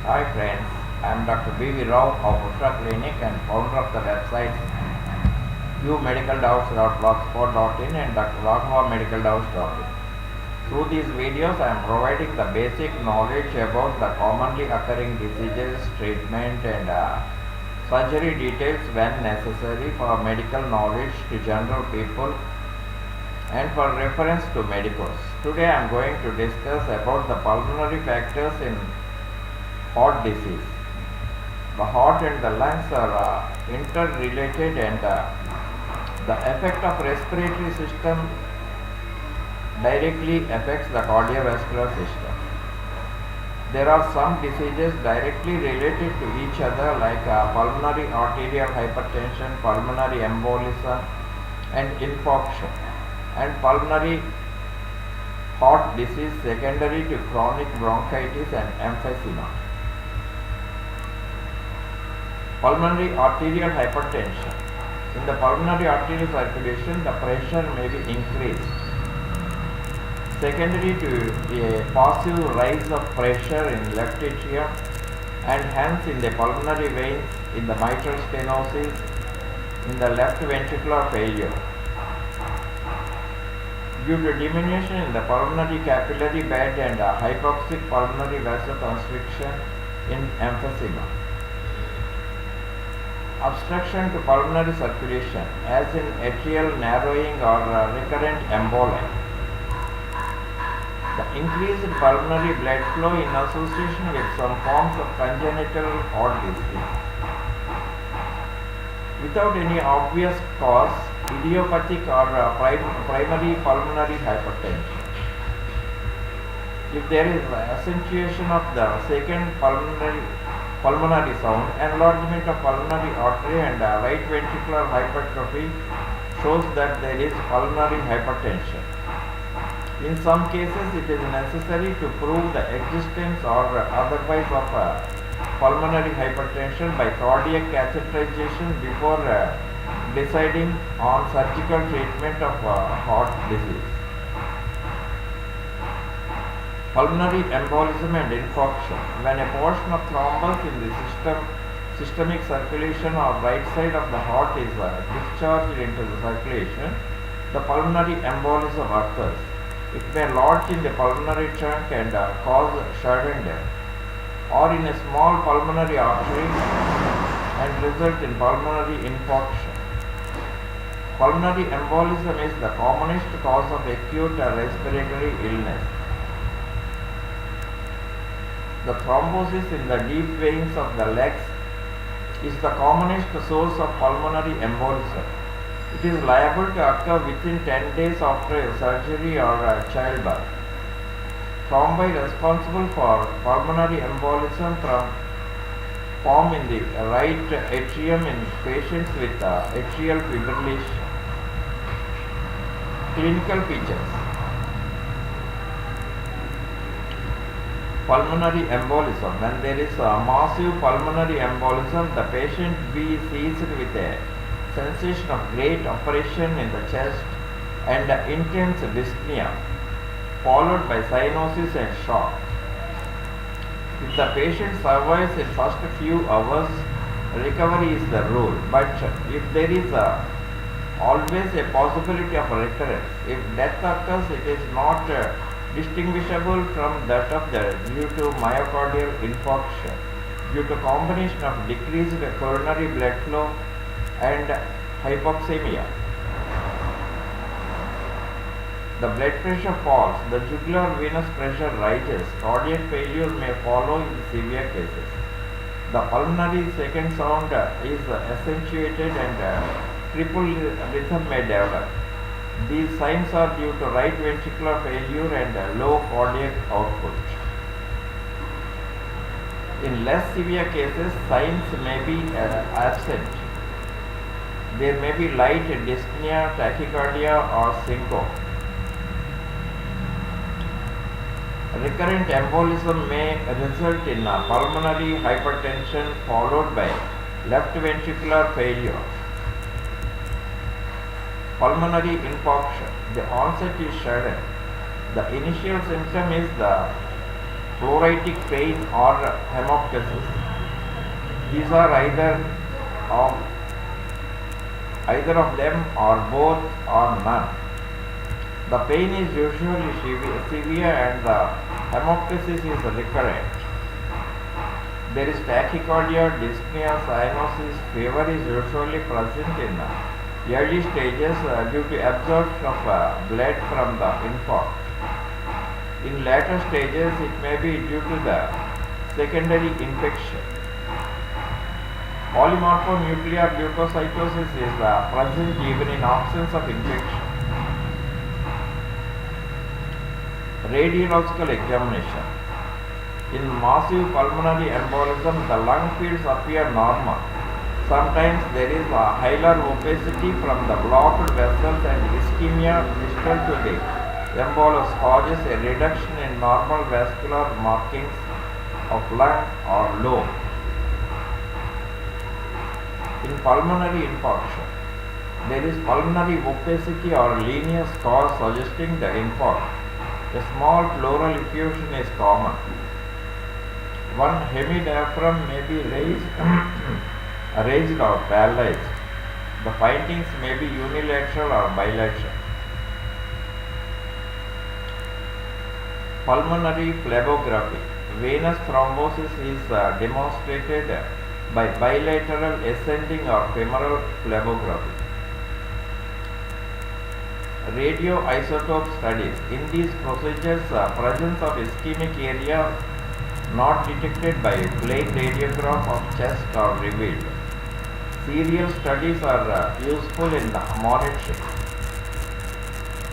Hi friends, I am Dr. B.V. Rao of Usha Clinic and founder of the websites umedicaldoubts.blogspot.in and drraghavamedicaldoubts.in. Through these videos, I am providing the basic knowledge about the commonly occurring diseases, treatment and surgery details when necessary for medical knowledge to general people and for reference to medicos. Today I am going to discuss about the pulmonary factors in heart disease. The heart and the lungs are interrelated and the effect of respiratory system directly affects the cardiovascular system. There are some diseases directly related to each other like pulmonary arterial hypertension, pulmonary embolism and infarction, and pulmonary heart disease secondary to chronic bronchitis and emphysema. Pulmonary arterial hypertension. In the pulmonary arterial circulation, the pressure may be increased. Secondary to a passive rise of pressure in left atrium and hence in the pulmonary veins, in the mitral stenosis, in the left ventricular failure. Due to diminution in the pulmonary capillary bed and hypoxic pulmonary vasoconstriction in emphysema. Obstruction to pulmonary circulation as in atrial narrowing or recurrent emboli. The increased pulmonary blood flow in association with some forms of congenital heart disease. Without any obvious cause, idiopathic or primary pulmonary hypertension. If there is accentuation of the second pulmonary sound, enlargement of pulmonary artery and right ventricular hypertrophy shows that there is pulmonary hypertension. In some cases, it is necessary to prove the existence or otherwise of pulmonary hypertension by cardiac catheterization before deciding on surgical treatment of heart disease. Pulmonary embolism and infarction. When a portion of thrombus in the systemic circulation or right side of the heart is discharged into the circulation, the pulmonary embolism occurs. It may lodge in the pulmonary trunk and cause sudden death, or in a small pulmonary artery and result in pulmonary infarction. Pulmonary embolism is the commonest cause of acute respiratory illness. The thrombosis in the deep veins of the legs is the commonest source of pulmonary embolism. It is liable to occur within 10 days after a surgery or childbirth. Thrombi responsible for pulmonary embolism form in the right atrium in patients with atrial fibrillation. Clinical features. Pulmonary embolism. When there is a massive pulmonary embolism, the patient be seized with a sensation of great oppression in the chest and intense dyspnea, followed by cyanosis and shock. If the patient survives in first few hours, recovery is the rule. But if there is always a possibility of recurrence, if death occurs, it is not distinguishable from that of due to myocardial infarction, due to combination of decreased coronary blood flow and hypoxemia. The blood pressure falls, the jugular venous pressure rises, cardiac failure may follow in severe cases. The pulmonary second sound is accentuated and triple rhythm may develop. These signs are due to right ventricular failure and low cardiac output. In less severe cases, signs may be absent. There may be light dyspnea, tachycardia or syncope. Recurrent embolism may result in pulmonary hypertension followed by left ventricular failure. Pulmonary infarction. The onset is sudden. The initial symptom is the pleuritic pain, or hemoptysis. These are of either of them or both or none. The pain is usually severe and the hemoptysis is recurrent. There is tachycardia, dyspnea, cyanosis. Fever is usually present in early stages due to absorption of blood from the infarct. In later stages, it may be due to the secondary infection. Polymorphonuclear leukocytosis is present even in absence of infection. Radiological examination. In massive pulmonary embolism, the lung fields appear normal. Sometimes there is a hilar opacity from the blocked vessels and ischemia distal to the embolus causes a reduction in normal vascular markings of lung or lobe. In pulmonary infarction, there is pulmonary opacity or linear scar suggesting the infarct. A small pleural effusion is common. One hemidiaphragm may be raised or paralyzed. The findings may be unilateral or bilateral. Pulmonary phlebography. Venous thrombosis is demonstrated by bilateral ascending or femoral phlebography. Radioisotope studies. In these procedures, presence of ischemic area not detected by plain radiograph of chest are revealed. Serial studies are useful in monitoring.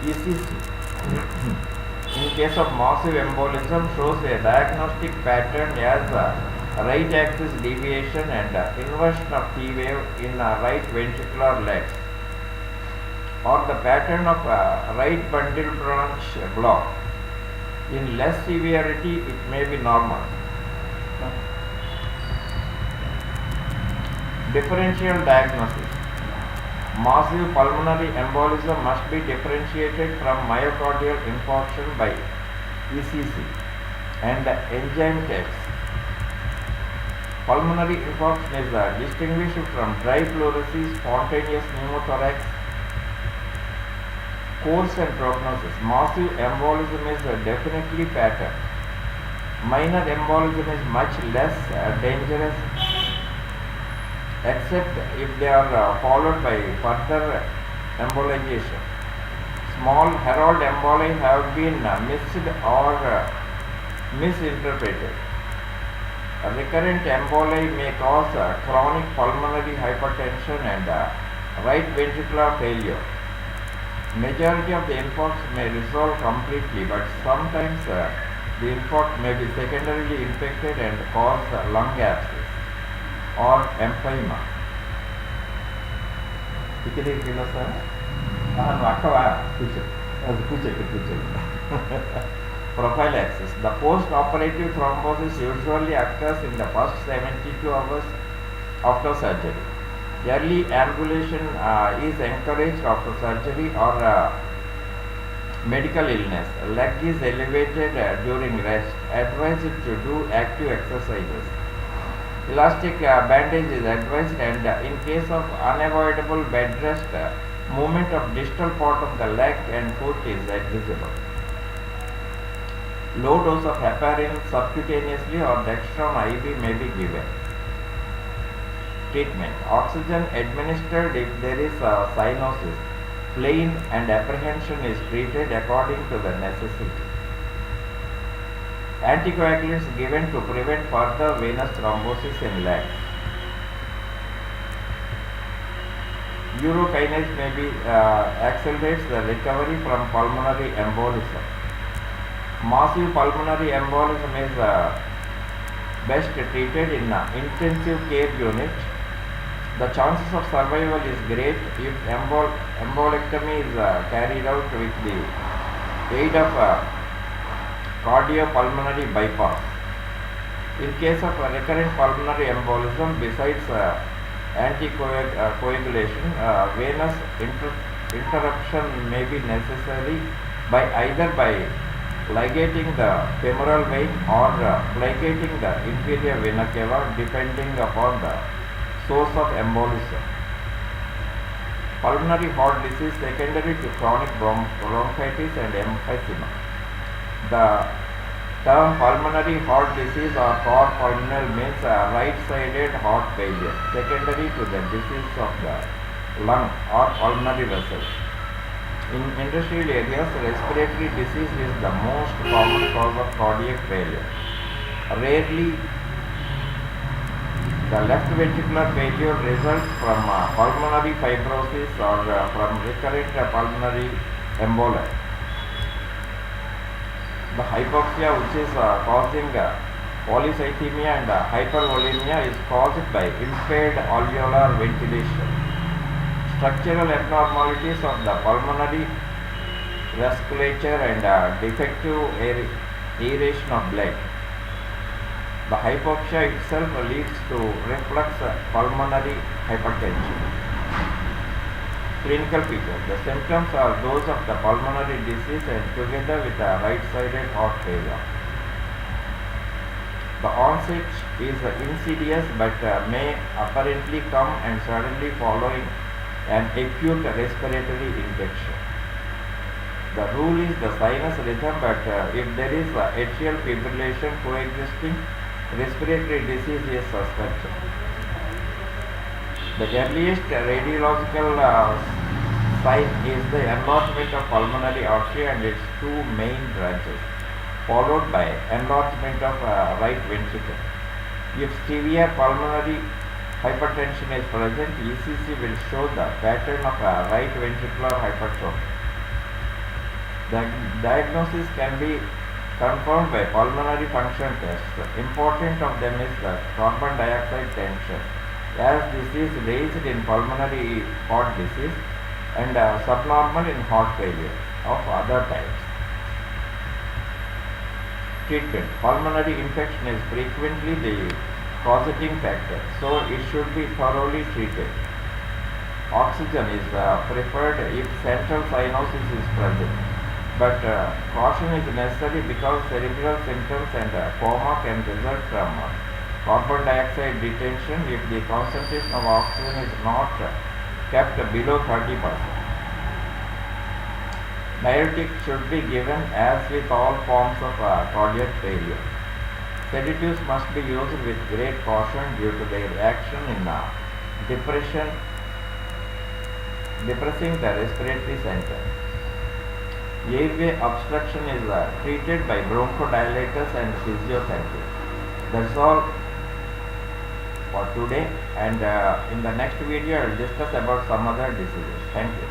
ECG. In case of massive embolism, shows a diagnostic pattern as right axis deviation and inversion of T wave in right ventricular legs, or the pattern of right bundle branch block. In less severity, it may be normal. Differential diagnosis. Massive pulmonary embolism must be differentiated from myocardial infarction by ECG and enzyme tests. Pulmonary infarction is distinguished from dry pleurisy, spontaneous pneumothorax. Course and prognosis. Massive embolism is definitely fatal. Minor embolism is much less dangerous, except if they are followed by further embolization. Small herald emboli have been missed or misinterpreted. A recurrent emboli may cause chronic pulmonary hypertension and right ventricular failure. Majority of the infarcts may resolve completely, but sometimes the infarct may be secondarily infected and cause lung abscess or empyema. Prophylaxis. The post-operative thrombosis usually occurs in the first 72 hours after surgery. Early ambulation is encouraged after surgery or medical illness. Leg is elevated during rest. Advised to do active exercises. Elastic bandage is advised, and in case of unavoidable bed rest, movement of distal part of the leg and foot is advisable. Low dose of heparin subcutaneously or dextran IV may be given. Treatment. Oxygen administered if there is cyanosis. Pain and apprehension is treated according to the necessity. Anticoagulants given to prevent further venous thrombosis in legs. Urokinase may be accelerates the recovery from pulmonary embolism. Massive pulmonary embolism is best treated in intensive care unit. The chances of survival is great if embolectomy is carried out with the aid of cardiopulmonary bypass. In case of recurrent pulmonary embolism, besides anticoagulation, venous interruption may be necessary by ligating the femoral vein or plicating the inferior vena cava depending upon the source of embolism. Pulmonary heart disease secondary to chronic bronchitis and emphysema. The term pulmonary heart disease or cor pulmonale means right-sided heart failure secondary to the disease of the lung or pulmonary vessels. In industrial areas, respiratory disease is the most common cause of cardiac failure. Rarely, the left ventricular failure results from pulmonary fibrosis or from recurrent pulmonary emboli. The hypoxia, which is causing polycythemia and hypervolemia, is caused by impaired alveolar ventilation. Structural abnormalities of the pulmonary vasculature and defective aeration of blood. The hypoxia itself leads to reflux pulmonary hypertension. Clinical features. The symptoms are those of the pulmonary disease and together with a right-sided heart failure. The onset is insidious but may apparently come and suddenly following an acute respiratory infection. The rule is the sinus rhythm, but if there is atrial fibrillation coexisting, respiratory disease is suspected. The earliest radiological sign is the enlargement of pulmonary artery and its two main branches, followed by enlargement of right ventricle. If severe pulmonary hypertension is present, ECG will show the pattern of right ventricular hypertrophy. The diagnosis can be confirmed by pulmonary function tests. Important of them is the carbon dioxide tension, as this is raised in pulmonary heart disease and subnormal in heart failure of other types. Treatment. Pulmonary infection is frequently the causating factor, so it should be thoroughly treated. Oxygen is preferred if central cyanosis is present, but caution is necessary because cerebral symptoms and coma can result from carbon dioxide detention if the concentration of oxygen is not kept below 30%. Diuretics should be given as with all forms of cardiac failure. Sedatives must be used with great caution due to their action in depressing the respiratory center. Airway obstruction is treated by bronchodilators and physiotherapy. That's all for today, and in the next video I will discuss about some other diseases. Thank you.